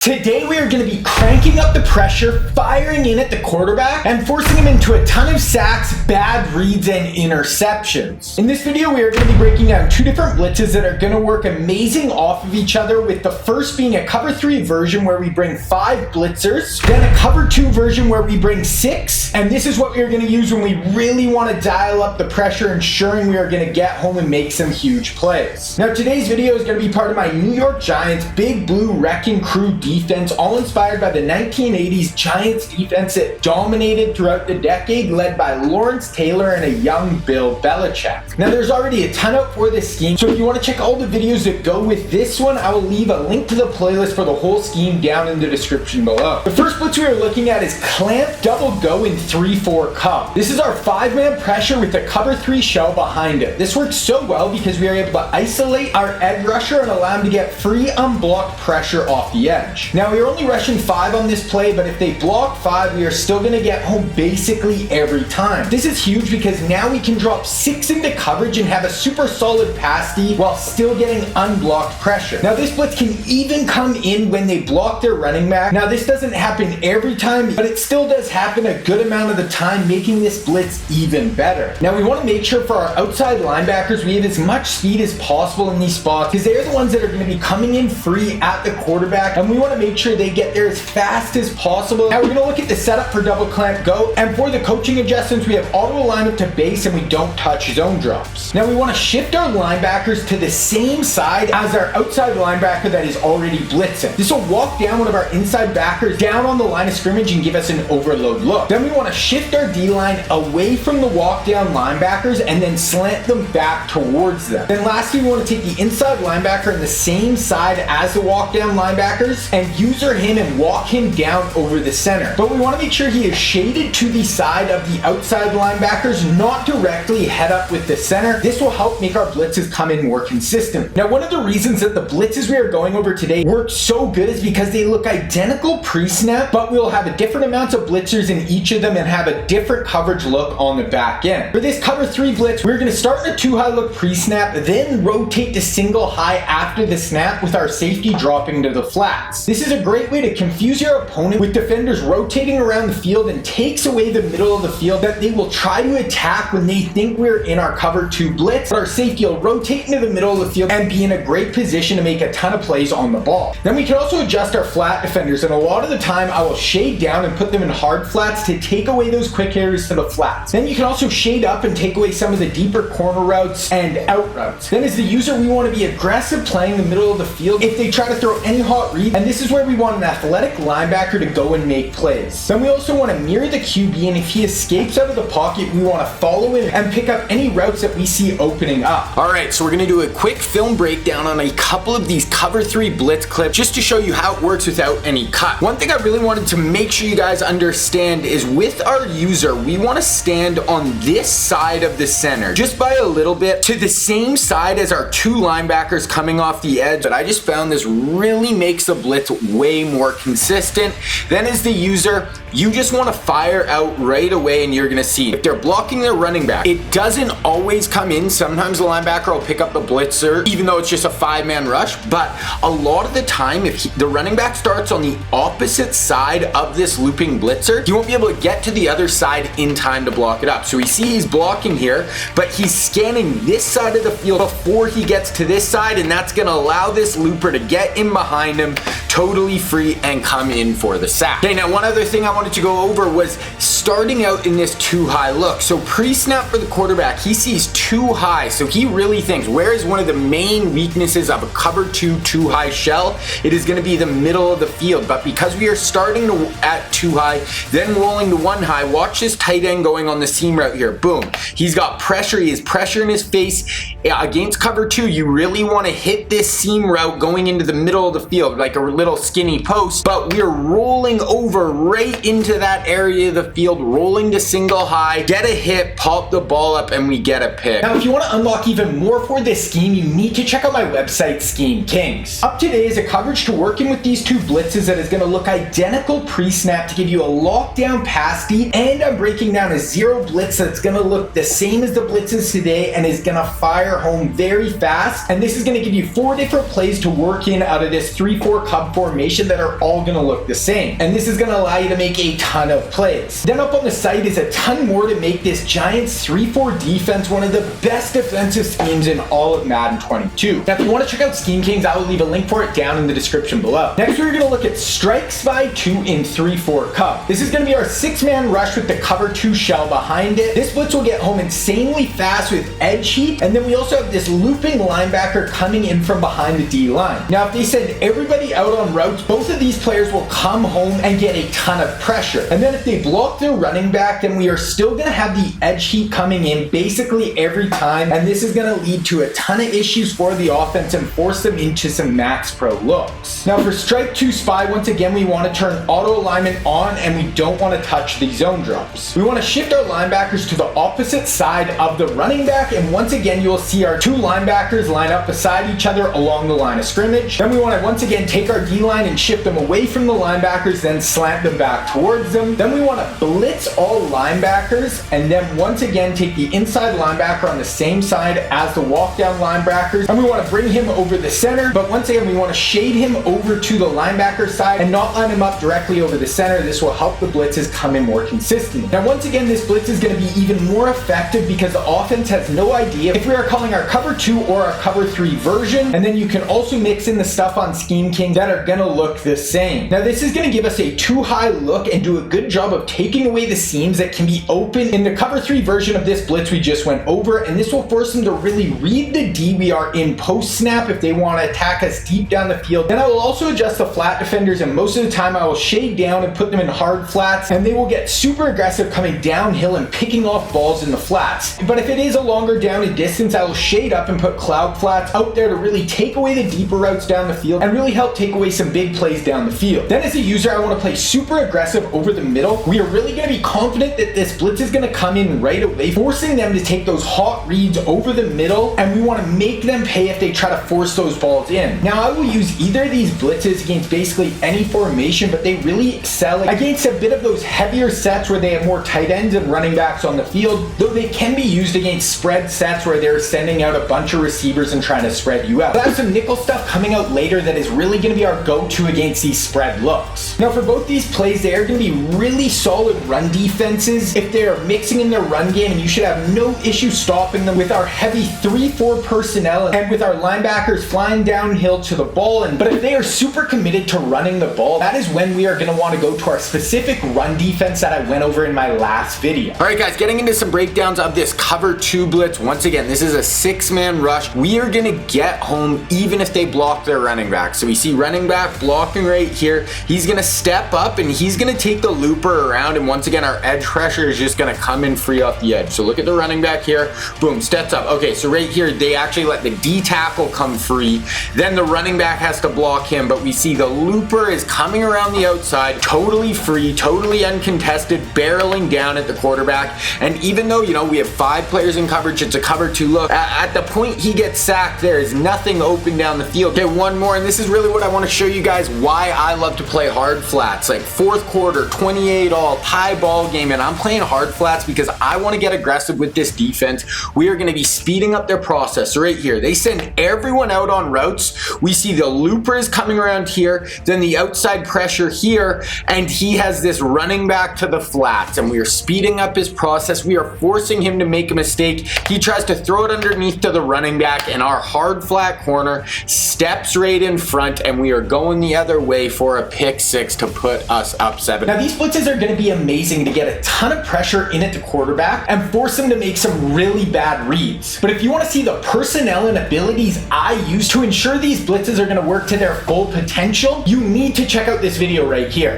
Today we are going to be cranking up the pressure, firing in at the quarterback, and forcing him into a ton of sacks, bad reads, and interceptions. In this video, we are going to be breaking down two different blitzes that are going to work amazing off of each other, with the first being a cover 3 version where we bring 5 blitzers, then a cover 2 version where we bring 6, and this is what we are going to use when we really want to dial up the pressure, ensuring we are going to get home and make some huge plays. Now, today's video is going to be part of my New York Giants Big Blue Wrecking Crew defense, all inspired by the 1980s Giants defense that dominated throughout the decade, led by Lawrence Taylor and a young Bill Belichick. Now, there's already a ton out for this scheme, so if you want to check all the videos that go with this one, I will leave a link to the playlist for the whole scheme down in the description below. The first blitz we are looking at is clamp double go in 3-4 cub. This is our 5-man pressure with a cover 3 shell behind it. This works so well because we are able to isolate our edge rusher and allow him to get free unblocked pressure off the edge. Now, we are only rushing 5 on this play, but if they block 5, we are still going to get home basically every time. This is huge because now we can drop 6 into coverage and have a super solid pass D while still getting unblocked pressure. Now, this blitz can even come in when they block their running back. Now, this doesn't happen every time, but it still does happen a good amount of the time, making this blitz even better. Now, we want to make sure for our outside linebackers we have as much speed as possible in these spots because they're the ones that are going to be coming in free at the quarterback, and we want to make sure they get there as fast as possible. Now, we're going to look at the setup for double clamp go, and for the coaching adjustments, we have auto alignment to base and we don't touch zone drops. Now, we want to shift our linebackers to the same side as our outside linebacker that is already blitzing. This will walk down one of our inside backers down on the line of scrimmage and give us an overload look. Then we want to shift our D-line away from the walk down linebackers and then slant them back towards them. Then lastly, we want to take the inside linebacker in the same side as the walk down linebackers and user him and walk him down over the center. But we want to make sure he is shaded to the side of the outside linebackers, not directly head up with the center. This will help make our blitzes come in more consistent. Now, one of the reasons that the blitzes we are going over today work so good is because they look identical pre-snap, but we'll have a different amounts of blitzers in each of them and have a different coverage look on the back end. For this cover 3 blitz, we're going to start in a 2 high look pre-snap, then rotate to single high after the snap with our safety dropping to the flats. This is a great way to confuse your opponent with defenders rotating around the field and takes away the middle of the field that they will try to attack when they think we're in our cover 2 blitz. But our safety will rotate into the middle of the field and be in a great position to make a ton of plays on the ball. Then we can also adjust our flat defenders, and a lot of the time I will shade down and put them in hard flats to take away those quick hitters to the flats. Then you can also shade up and take away some of the deeper corner routes and out routes. Then as the user, we want to be aggressive playing the middle of the field if they try to throw any hot read, and this is where we want an athletic linebacker to go and make plays. Then we also want to mirror the QB, and if he escapes out of the pocket, we want to follow him and pick up any routes that we see opening up. Alright, so we're going to do a quick film breakdown on a couple of these cover 3 blitz clips just to show you how it works without any cut. One thing I really wanted to make sure you guys understand is with our user, we want to stand on this side of the center, just by a little bit, to the same side as our 2 linebackers coming off the edge. But I just found this really makes the blitz way more consistent. Then as the user, you just want to fire out right away, and you're going to see if they're blocking their running back, it doesn't always come in. Sometimes the linebacker will pick up the blitzer even though it's just a 5-man rush, but a lot of the time if the running back starts on the opposite side of this looping blitzer, he won't be able to get to the other side in time to block it up. So we see he's blocking here, but he's scanning this side of the field before he gets to this side, and that's going to allow this looper to get in behind him totally free and come in for the sack. Okay, now one other thing I wanted to go over was starting out in this 2 high look. So pre-snap for the quarterback, he sees 2 high, so he really thinks, where is one of the main weaknesses of a cover 2 high shell? It is going to be the middle of the field, but because we are starting at 2 high, then rolling to 1 high, watch this tight end going on the seam route here. Boom. He's got pressure. He has pressure in his face. Against cover 2, you really want to hit this seam route going into the middle of the field like a little skinny post, but we're rolling over right into that area of the field field, rolling to single high, get a hit, pop the ball up, and we get a pick. Now, if you want to unlock even more for this scheme, you need to check out my website, Scheme Kings. Up today is a coverage to working with these two blitzes that is going to look identical pre-snap to give you a lockdown pass deep, and I'm breaking down a zero blitz that's going to look the same as the blitzes today and is going to fire home very fast. And this is going to give you 4 different plays to work in out of this 3-4 cub formation that are all going to look the same. And this is going to allow you to make a ton of plays. Then up on the site is a ton more to make this Giants 3-4 defense one of the best defensive schemes in all of Madden 22. Now, if you want to check out Scheme Kings, I will leave a link for it down in the description below. Next, we're going to look at Strike Spy 2 in 3-4 cub. This is going to be our 6-man rush with the cover 2 shell behind it. This blitz will get home insanely fast with edge heat, and then we also have this looping linebacker coming in from behind the D line. Now, if they send everybody out on routes, both of these players will come home and get a ton of pressure. And then if they block their running back, then we are still going to have the edge heat coming in basically every time, and this is going to lead to a ton of issues for the offense and force them into some max pro looks. Now, for Strike 2 Spy, once again, we want to turn auto alignment on, and we don't want to touch the zone drops. We want to shift our linebackers to the opposite side of the running back, and once again, you will see our 2 linebackers line up beside each other along the line of scrimmage. Then we want to once again take our D-line and shift them away from the linebackers, then slant them back towards them. Then we want to blitz all linebackers, and then once again take the inside linebacker on the same side as the walk down linebackers, and we want to bring him over the center, but once again we want to shade him over to the linebacker side and not line him up directly over the center. This will help the blitzes come in more consistently. Now, once again, this blitz is going to be even more effective because the offense has no idea if we are calling our cover 2 or our cover 3 version, and then you can also mix in the stuff on Scheme King that are going to look the same. Now, this is going to give us a too high look and do a good job of taking away the seams that can be open in the cover 3 version of this blitz we just went over, and this will force them to really read the D we are in post snap if they want to attack us deep down the field. Then I will also adjust the flat defenders, and most of the time I will shade down and put them in hard flats, and they will get super aggressive coming downhill and picking off balls in the flats. But if it is a longer down and distance, I will shade up and put cloud flats out there to really take away the deeper routes down the field and really help take away some big plays down the field. Then as a user, I want to play super aggressive over the middle. We are really going to be confident that this blitz is going to come in right away, forcing them to take those hot reads over the middle, and we want to make them pay if they try to force those balls in. Now, I will use either of these blitzes against basically any formation, but they really excel against a bit of those heavier sets where they have more tight ends and running backs on the field, though they can be used against spread sets where they're sending out a bunch of receivers and trying to spread you out. I have some nickel stuff coming out later that is really going to be our go-to against these spread looks. Now, for both these plays, they are going to be really solid run defenses if they are mixing in their run game, and you should have no issue stopping them with our heavy 3-4 personnel and with our linebackers flying downhill to the ball. But if they are super committed to running the ball, that is when we are going to want to go to our specific run defense that I went over in my last video. All right, guys, getting into some breakdowns of this cover 2 blitz. Once again, this is a 6-man rush. We are going to get home even if they block their running back. So we see running back blocking right here. He's going to step up and he's going to take the looper around, and once again, our edge pressure is just going to come in free off the edge. So look at the running back here. Boom, steps up. Okay, so right here, they actually let the D tackle come free. Then the running back has to block him, but we see the looper is coming around the outside, totally free, totally uncontested, barreling down at the quarterback. And even though, you know, we have 5 players in coverage, it's a cover 2 look. At the point he gets sacked, there is nothing open down the field. Okay, one more, and this is really what I want to show you guys why I love to play hard flats. Like 4th quarter, 28 all, tie ball game, and I'm playing hard flats because I want to get aggressive with this defense. We are going to be speeding up their process. So right here, they send everyone out on routes. We see the looper is coming around here, then the outside pressure here, and he has this running back to the flats, and we are speeding up his process. We are forcing him to make a mistake. He tries to throw it underneath to the running back, and our hard flat corner steps right in front, and we are going the other way for a pick 6 to put us up 7. Now, these blitzes are going to be amazing to get a ton of pressure in at the quarterback and force him to make some really bad reads. But if you want to see the personnel and abilities I use to ensure these blitzes are going to work to their full potential, you need to check out this video right here.